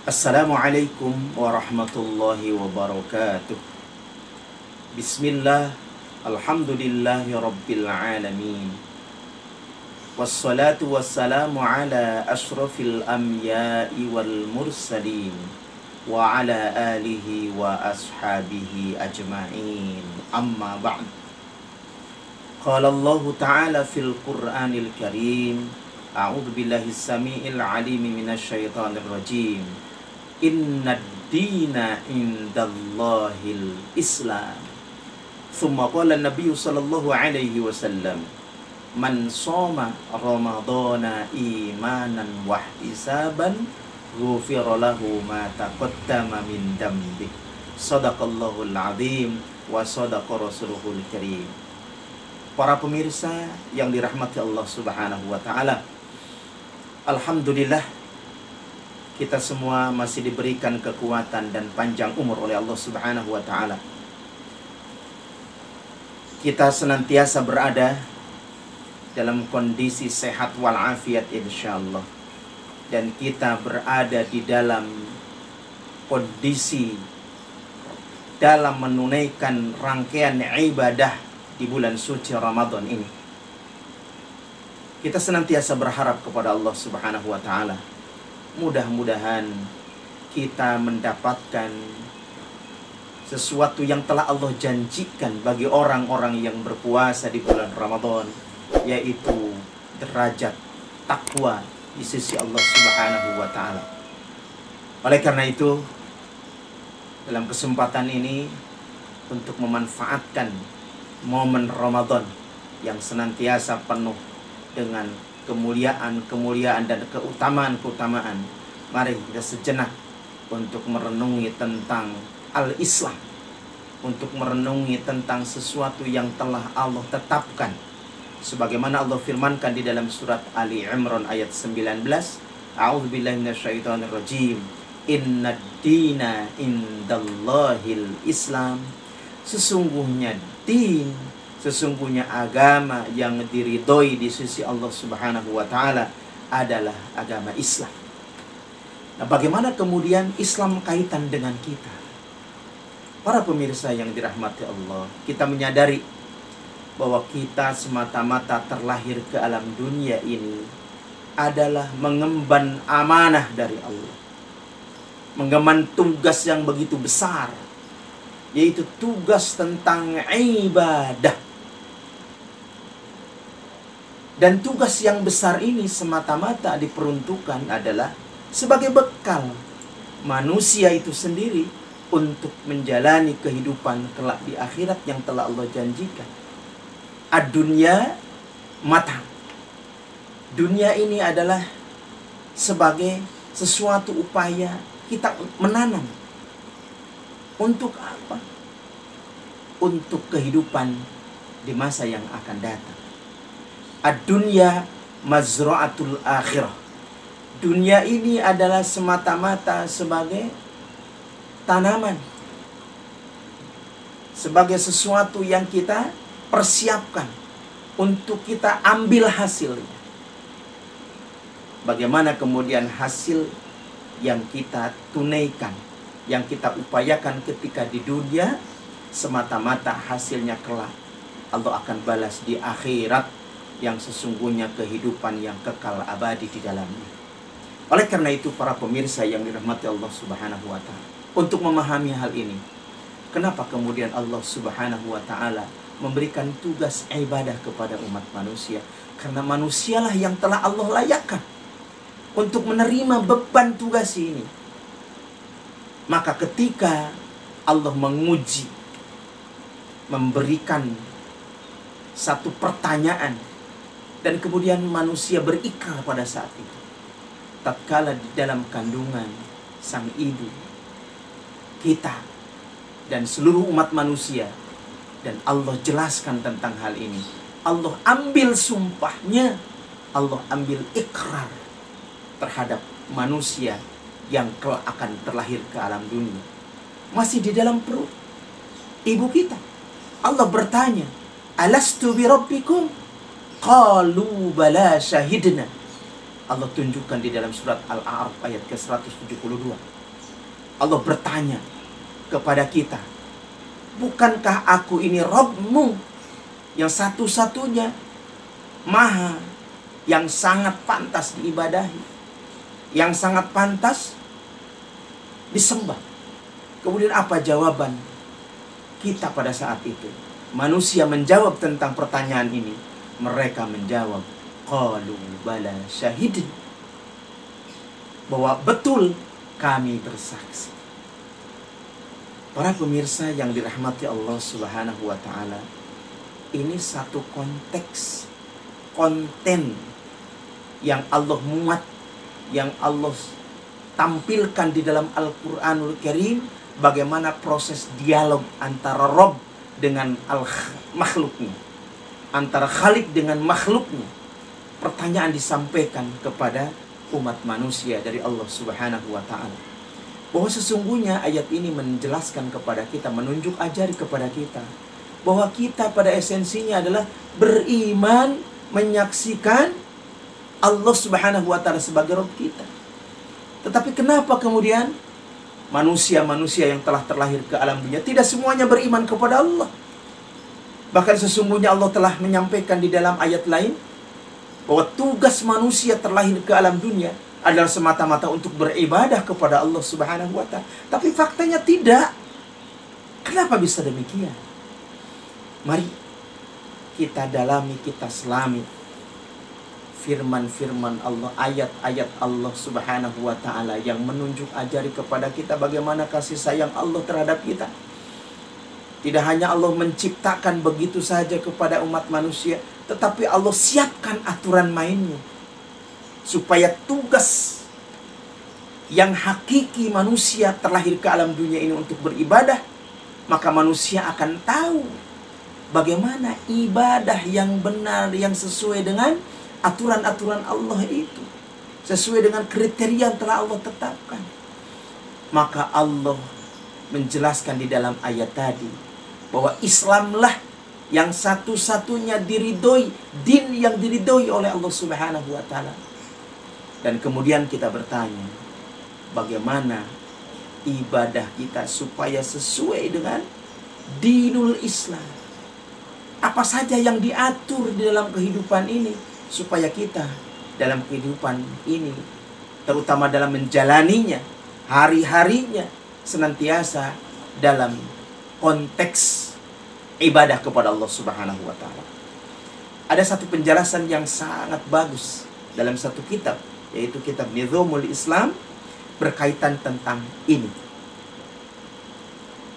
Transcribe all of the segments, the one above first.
Assalamualaikum warahmatullahi wabarakatuh. Bismillah, alhamdulillahi rabbil alamin. Wassalatu wassalamu ala ashrafil anbiya'i wal mursalin wa ala alihi wa ashabihi ajma'in. Amma ba'd. Qala Allah ta'ala fil Qur'anil Karim, a'udzu billahi samiil 'alim minasy syaithanir rajim. Inna dina indallahil Islam. Thumma qala Nabi sallallahu alaihi wasallam, man shoma ramadhana imanan wa ihtisaban ghufira lahu ma taqaddama min dambi. Shadaqallahul azim wa shadaqa rasuluhul karim. Para pemirsa yang dirahmati Allah Subhanahu wa taala, alhamdulillah kita semua masih diberikan kekuatan dan panjang umur oleh Allah Subhanahu wa taala. Kita senantiasa berada dalam kondisi sehat walafiat insyaallah. Dan kita berada di dalam kondisi dalam menunaikan rangkaian ibadah di bulan suci Ramadan ini. Kita senantiasa berharap kepada Allah Subhanahu wa taala. Mudah-mudahan kita mendapatkan sesuatu yang telah Allah janjikan bagi orang-orang yang berpuasa di bulan Ramadan, yaitu derajat takwa di sisi Allah Subhanahu wa taala. Oleh karena itu, dalam kesempatan ini untuk memanfaatkan momen Ramadan yang senantiasa penuh dengan kemuliaan-kemuliaan dan keutamaan-keutamaan, mari kita sejenak untuk merenungi tentang Al-Islam, untuk merenungi tentang sesuatu yang telah Allah tetapkan. Sebagaimana Allah firmankan di dalam surat Ali Imran ayat 19, A'udzubillahi minasyaitonir rajim. Innad dina indallahil Islam. Sesungguhnya sesungguhnya agama yang diridhoi di sisi Allah Subhanahu wa taala adalah agama Islam. Nah, bagaimana kemudian Islam kaitan dengan kita? Para pemirsa yang dirahmati Allah, kita menyadari bahwa kita semata-mata terlahir ke alam dunia ini adalah mengemban amanah dari Allah. Mengemban tugas yang begitu besar, yaitu tugas tentang ibadah. Dan tugas yang besar ini semata-mata diperuntukkan adalah sebagai bekal manusia itu sendiri untuk menjalani kehidupan kelak di akhirat yang telah Allah janjikan. Ad-dunya mata. Dunia ini adalah sebagai sesuatu upaya kita menanam. Untuk apa? Untuk kehidupan di masa yang akan datang. Ad-dunya mazra'atul akhirah. Dunia ini adalah semata-mata sebagai tanaman, sebagai sesuatu yang kita persiapkan untuk kita ambil hasilnya. Bagaimana kemudian hasil yang kita tunaikan, yang kita upayakan ketika di dunia, semata-mata hasilnya kelak Allah akan balas di akhirat, yang sesungguhnya kehidupan yang kekal abadi di dalamnya. Oleh karena itu, para pemirsa yang dirahmati Allah Subhanahu wa taala, untuk memahami hal ini, kenapa kemudian Allah Subhanahu wa taala memberikan tugas ibadah kepada umat manusia? Karena manusialah yang telah Allah layakkan untuk menerima beban tugas ini. Maka ketika Allah menguji, memberikan satu pertanyaan, dan kemudian manusia berikrar pada saat itu, tatkala di dalam kandungan sang ibu, kita dan seluruh umat manusia, dan Allah jelaskan tentang hal ini. Allah ambil sumpahnya, Allah ambil ikrar terhadap manusia yang kelak akan terlahir ke alam dunia, masih di dalam perut ibu kita. Allah bertanya, alastu bi rabbikum? Qalu bala syahidna. Allah tunjukkan di dalam surat Al-A'raf ayat ke-172. Allah bertanya kepada kita, bukankah aku ini Rabbmu yang satu-satunya, maha, yang sangat pantas diibadahi, yang sangat pantas disembah. Kemudian apa jawaban kita pada saat itu? Manusia menjawab tentang pertanyaan ini. Mereka menjawab, qalu bala syahidin, bahwa betul kami bersaksi. Para pemirsa yang dirahmati Allah Subhanahu wa ta'ala, ini satu konteks, konten yang Allah muat, yang Allah tampilkan di dalam Al-Quranul Karim, bagaimana proses dialog antara Rabb dengan makhluknya, antara Khalik dengan makhluknya. Pertanyaan disampaikan kepada umat manusia dari Allah Subhanahu wa ta'ala, bahwa sesungguhnya ayat ini menjelaskan kepada kita, menunjuk ajari kepada kita, bahwa kita pada esensinya adalah beriman, menyaksikan Allah Subhanahu wa ta'ala sebagai Rabb kita. Tetapi kenapa kemudian manusia-manusia yang telah terlahir ke alam dunia tidak semuanya beriman kepada Allah? Bahkan sesungguhnya Allah telah menyampaikan di dalam ayat lain bahwa tugas manusia terlahir ke alam dunia adalah semata-mata untuk beribadah kepada Allah Subhanahu wa ta'ala. Tapi faktanya tidak. Kenapa bisa demikian? Mari kita dalami, kita selami firman-firman Allah, ayat-ayat Allah Subhanahu wa ta'ala yang menunjuk ajari kepada kita bagaimana kasih sayang Allah terhadap kita. Tidak hanya Allah menciptakan begitu saja kepada umat manusia, tetapi Allah siapkan aturan mainnya, supaya tugas yang hakiki manusia terlahir ke alam dunia ini untuk beribadah, maka manusia akan tahu bagaimana ibadah yang benar, yang sesuai dengan aturan-aturan Allah itu, sesuai dengan kriteria yang telah Allah tetapkan. Maka Allah menjelaskan di dalam ayat tadi bahwa Islamlah yang satu-satunya diridhoi, din yang diridhoi oleh Allah Subhanahu wa ta'ala. Dan kemudian kita bertanya, bagaimana ibadah kita supaya sesuai dengan dinul Islam? Apa saja yang diatur di dalam kehidupan ini, supaya kita dalam kehidupan ini, terutama dalam menjalaninya, hari-harinya, senantiasa dalam konteks ibadah kepada Allah Subhanahu wa ta'ala. Ada satu penjelasan yang sangat bagus dalam satu kitab, yaitu kitab Nizamul Islam, berkaitan tentang ini.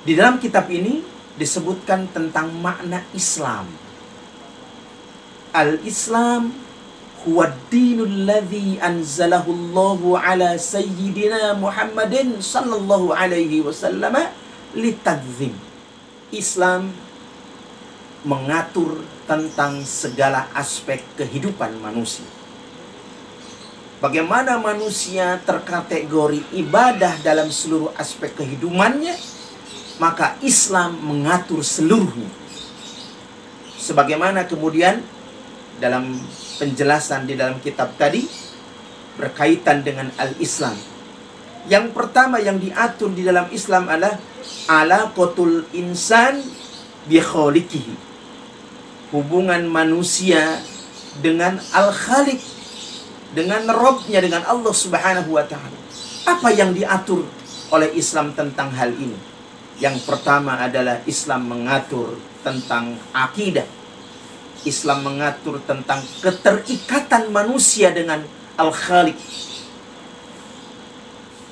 Di dalam kitab ini disebutkan tentang makna Islam. Al-Islam huwa ad-dinul ladzi anzalahu Allahu ala sayyidina Muhammadin sallallahu alaihi wasallam litadzim. Islam mengatur tentang segala aspek kehidupan manusia. Bagaimana manusia terkategori ibadah dalam seluruh aspek kehidupannya, maka Islam mengatur seluruhnya. Sebagaimana kemudian dalam penjelasan di dalam kitab tadi berkaitan dengan al-Islam. Yang pertama yang diatur di dalam Islam adalah alaqatul insan bi khaliqihi. Hubungan manusia dengan al-Khaliq, dengan Rabbnya, dengan Allah Subhanahu wa ta'ala. Apa yang diatur oleh Islam tentang hal ini? Yang pertama adalah Islam mengatur tentang akidah. Islam mengatur tentang keterikatan manusia dengan Al-Khaliq.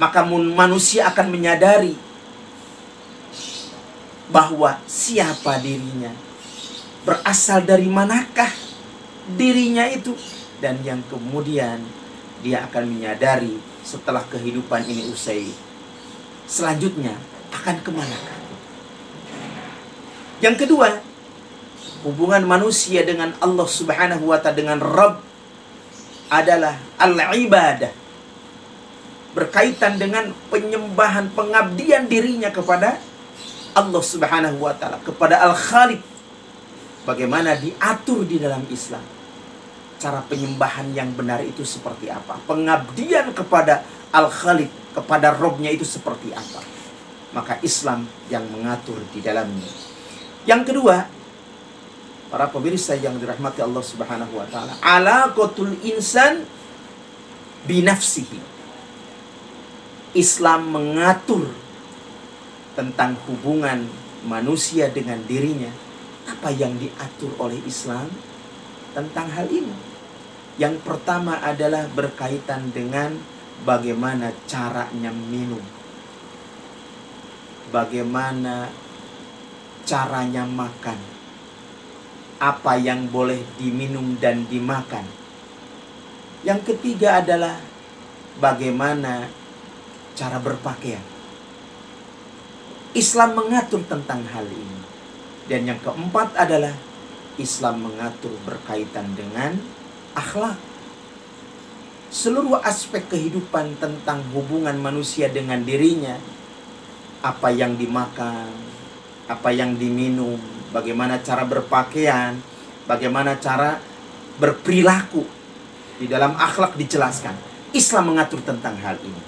Maka manusia akan menyadari bahwa siapa dirinya, berasal dari manakah dirinya itu, dan yang kemudian dia akan menyadari setelah kehidupan ini usai, selanjutnya akan kemanakah. Yang kedua, hubungan manusia dengan Allah Subhanahu wa ta'ala, dengan Rabb, adalah al-ibadah, berkaitan dengan penyembahan, pengabdian dirinya kepada Allah Subhanahu wa ta'ala, kepada Al-Khaliq. Bagaimana diatur di dalam Islam. cara penyembahan yang benar itu seperti apa, pengabdian kepada Al-Khaliq, kepada Robnya itu seperti apa. Maka Islam yang mengatur di dalamnya. Yang kedua, para pemirsa yang dirahmati Allah Subhanahu wa taala, alaqatul insan binafsihi. Islam mengatur tentang hubungan manusia dengan dirinya. Apa yang diatur oleh Islam tentang hal ini? Yang pertama adalah berkaitan dengan bagaimana caranya minum, bagaimana caranya makan, apa yang boleh diminum dan dimakan. Yang ketiga adalah bagaimana cara berpakaian. Islam mengatur tentang hal ini. Dan yang keempat adalah Islam mengatur berkaitan dengan akhlak. Seluruh aspek kehidupan tentang hubungan manusia dengan dirinya, apa yang dimakan, apa yang diminum, bagaimana cara berpakaian, bagaimana cara berperilaku, di dalam akhlak dijelaskan. Islam mengatur tentang hal ini.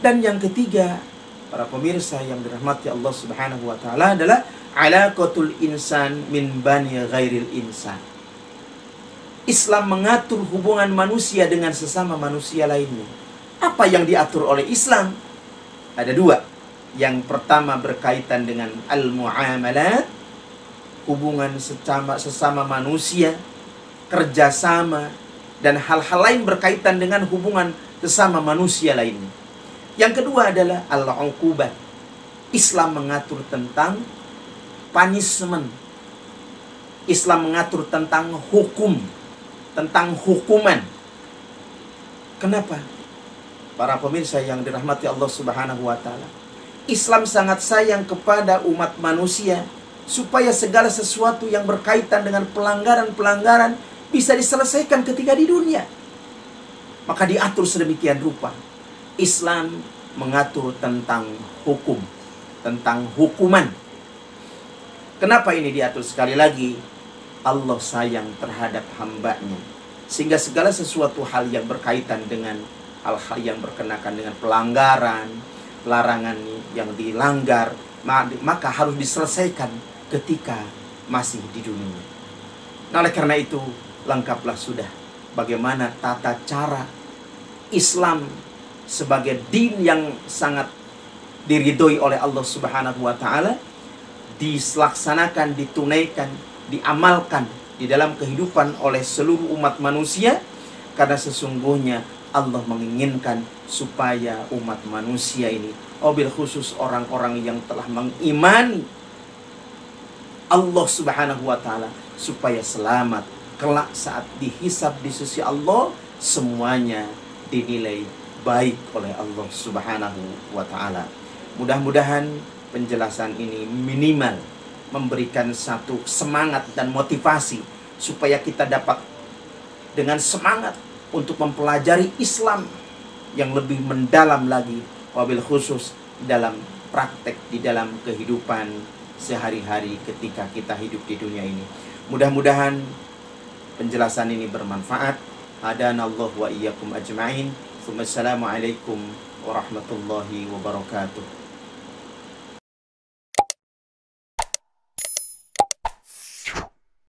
Dan yang ketiga, para pemirsa yang dirahmati Allah Subhanahu wa taala, adalah alaqatul insan min bani ghairil insan. Islam mengatur hubungan manusia dengan sesama manusia lainnya. Apa yang diatur oleh Islam? Ada dua. Yang pertama berkaitan dengan al-muamalat, hubungan sesama manusia, kerjasama, dan hal-hal lain berkaitan dengan hubungan sesama manusia lainnya. Yang kedua adalah al-uqubat. Islam mengatur tentang punishment. Islam mengatur tentang hukum, tentang hukuman. Kenapa? Para pemirsa yang dirahmati Allah Subhanahu wa taala, Islam sangat sayang kepada umat manusia supaya segala sesuatu yang berkaitan dengan pelanggaran-pelanggaran bisa diselesaikan ketika di dunia. Maka diatur sedemikian rupa. Islam mengatur tentang hukum, tentang hukuman. Kenapa ini diatur? Sekali lagi, Allah sayang terhadap hambanya, sehingga segala sesuatu hal yang berkaitan dengan hal-hal yang berkenaan dengan pelanggaran, larangan yang dilanggar, maka harus diselesaikan ketika masih di dunia. Nah, oleh karena itu, lengkaplah sudah bagaimana tata cara Islam sebagai din yang sangat diridhoi oleh Allah Subhanahu wa taala dilaksanakan, ditunaikan, diamalkan di dalam kehidupan oleh seluruh umat manusia, karena sesungguhnya Allah menginginkan supaya umat manusia ini, wabil khusus orang-orang yang telah mengimani Allah Subhanahu wa taala, supaya selamat kelak saat dihisab di sisi Allah, semuanya dinilai baik oleh Allah Subhanahu wa taala. Mudah-mudahan penjelasan ini minimal memberikan satu semangat dan motivasi supaya kita dapat dengan semangat untuk mempelajari Islam yang lebih mendalam lagi, wabil khusus dalam praktek di dalam kehidupan sehari-hari ketika kita hidup di dunia ini. Mudah-mudahan penjelasan ini bermanfaat. Hadanallahu wa iyyakum ajma'in. Wassalamualaikum warahmatullahi wabarakatuh.